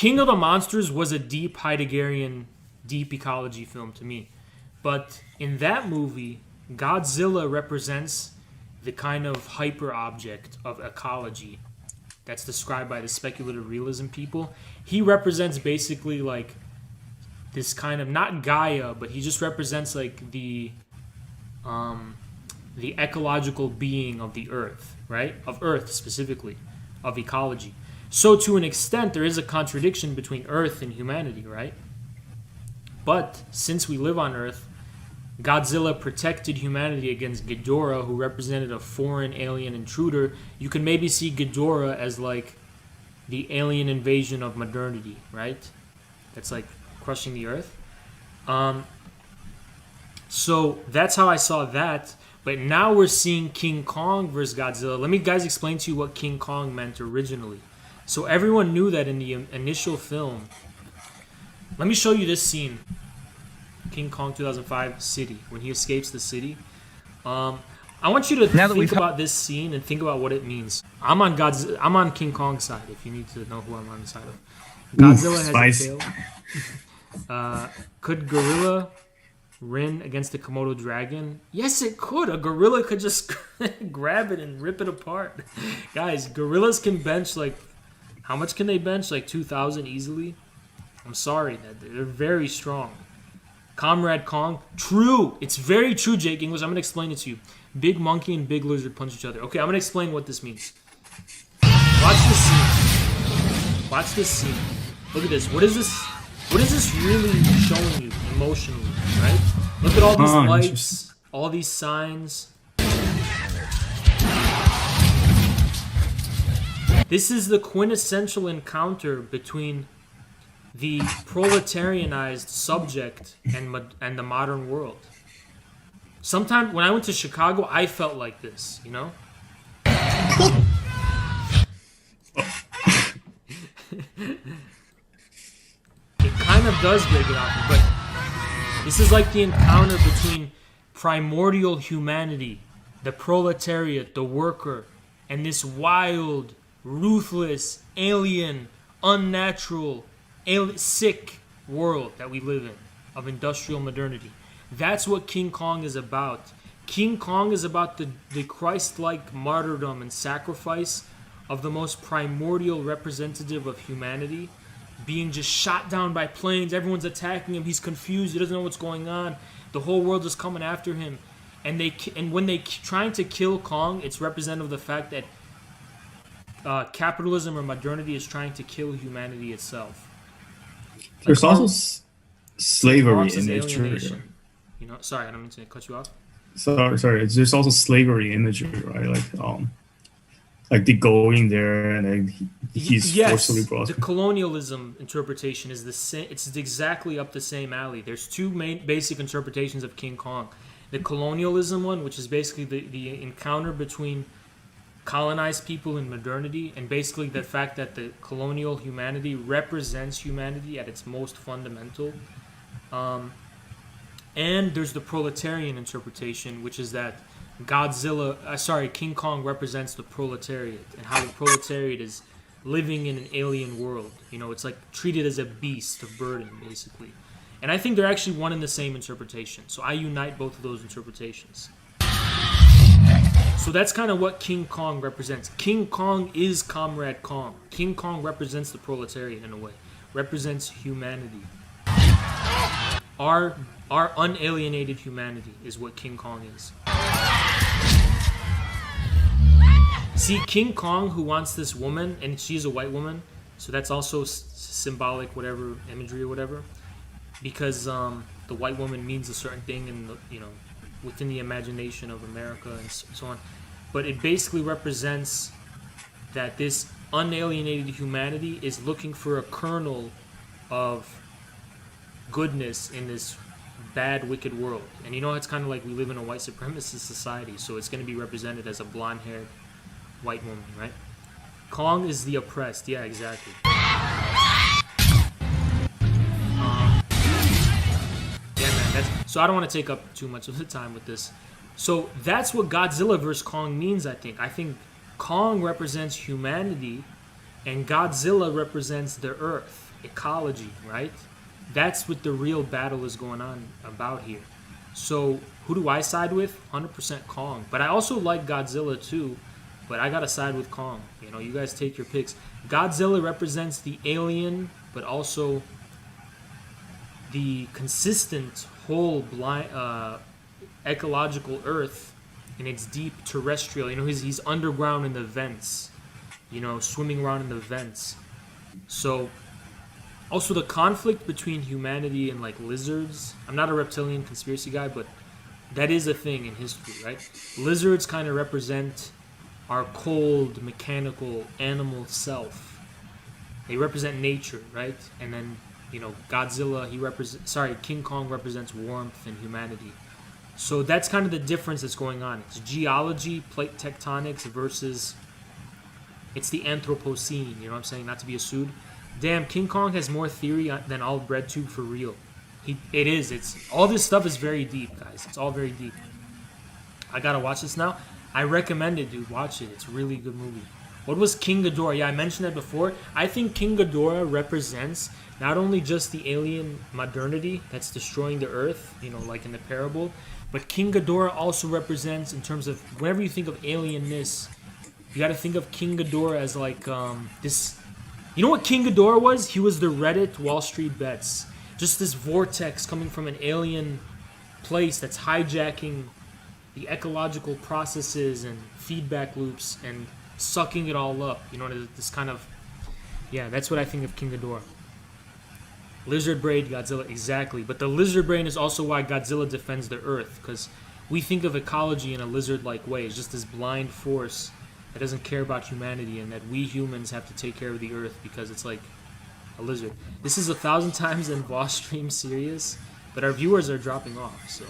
King of the Monsters was a deep Heideggarian, deep ecology film to me. But in that movie, Godzilla represents the kind of hyper object of ecology that's described by the speculative realism people. He represents basically like this kind of, not Gaia, but he just represents like the ecological being of the earth, right? Of earth specifically, of ecology. So to an extent, there is a contradiction between earth and humanity, right? But since we live on earth, Godzilla protected humanity against Ghidorah, who represented a foreign alien intruder. You can maybe see Ghidorah as like the alien invasion of modernity, right? That's like crushing the earth. So that's how I saw that. But now we're seeing King Kong versus Godzilla. Let me guys explain to you what King Kong meant originally. So everyone knew that in the initial film. Let me show you this scene. King Kong 2005 city, when he escapes the city. I want you to think about this scene and think about what it means. I'm on King Kong's side, if you need to know who I'm on the side of. Godzilla has a tail. Could gorilla win against the Komodo dragon? Yes, it could. A gorilla could just grab it and rip it apart. Guys, gorillas can bench like, how much can they bench? Like 2,000 easily? I'm sorry, they're very strong. Comrade Kong, true. It's very true, Jake English. I'm going to explain it to you. Big monkey and big lizard punch each other. Okay, I'm going to explain what this means. Watch this scene. Watch this scene. Look at this. What is this? What is this really showing you emotionally, right? Look at all these lights, all these signs. This is the quintessential encounter between the proletarianized subject and the modern world. Sometimes when I went to Chicago, I felt like this, you know? It kind of does break it off, but this is like the encounter between primordial humanity, the proletariat, the worker, and this wild, ruthless, alien, unnatural, sick world that we live in, of industrial modernity. That's what King Kong is about. King Kong is about the Christ-like martyrdom and sacrifice of the most primordial representative of humanity, being just shot down by planes. Everyone's attacking him. He's confused. He doesn't know what's going on. The whole world is coming after him. And when they trying to kill Kong, it's representative of the fact that capitalism or modernity is trying to kill humanity itself. There's also slavery in nature. You know, sorry, I don't mean to cut you off. Sorry. There's also slavery imagery, right? Like they go in there and he's forcibly brought. The colonialism interpretation is the same. It's exactly up the same alley. There's two main basic interpretations of King Kong. The colonialism one, which is basically the encounter between colonized people in modernity, and basically the fact that the colonial humanity represents humanity at its most fundamental. And there's the proletarian interpretation, which is that King Kong represents the proletariat and how the proletariat is living in an alien world. You know, it's like treated as a beast of burden, basically. And I think they're actually one and the same interpretation. So I unite both of those interpretations. So that's kind of what King Kong represents. King Kong is Comrade Kong. King Kong represents the proletariat in a way. Represents humanity. Our unalienated humanity is what King Kong is. See, King Kong, who wants this woman, and she's a white woman, so that's also symbolic, whatever, imagery or whatever, because the white woman means a certain thing in the, you know, within the imagination of America and so on. But it basically represents that this unalienated humanity is looking for a kernel of goodness in this bad, wicked world. And you know, it's kind of like we live in a white supremacist society, so it's going to be represented as a blonde-haired white woman, right? Kong is the oppressed. Yeah, exactly. So I don't want to take up too much of the time with this. So that's what Godzilla vs. Kong means, I think. I think Kong represents humanity And Godzilla represents the Earth, ecology, right? That's what the real battle is going on about here. So who do I side with? 100% Kong. But I also like Godzilla too. But I gotta side with Kong. You know, you guys take your picks. Godzilla represents the alien, but also the consistent whole ecological Earth in its deep terrestrial. You know, he's underground in the vents. You know, swimming around in the vents. So also the conflict between humanity and like lizards. I'm not a reptilian conspiracy guy, but that is a thing in history, right? Lizards kind of represent our cold, mechanical, animal self. They represent nature, right? And then, you know, King Kong represents warmth and humanity. So that's kind of the difference that's going on. It's geology, plate tectonics versus it's the Anthropocene, you know what I'm saying? Not to be a sued. Damn, King Kong has more theory than all BreadTube for real. It's all this stuff is very deep, guys. It's all very deep. I gotta watch this now. I recommend it, dude. Watch it. It's a really good movie. What was King Ghidorah? Yeah, I mentioned that before. I think King Ghidorah represents not only just the alien modernity that's destroying the Earth, you know, like in the parable, but King Ghidorah also represents, in terms of whenever you think of alienness, you got to think of King Ghidorah as like this. You know what King Ghidorah was? He was the Reddit Wall Street Bets. Just this vortex coming from an alien place that's hijacking the ecological processes and feedback loops and sucking it all up. You know, this kind of. Yeah, that's what I think of King Ghidorah. Lizard brain, Godzilla, exactly. But the lizard brain is also why Godzilla defends the Earth, because we think of ecology in a lizard-like way. It's just this blind force that doesn't care about humanity, and that we humans have to take care of the Earth because it's like a lizard. This is 1,000 times in Boss Stream serious, but our viewers are dropping off, so.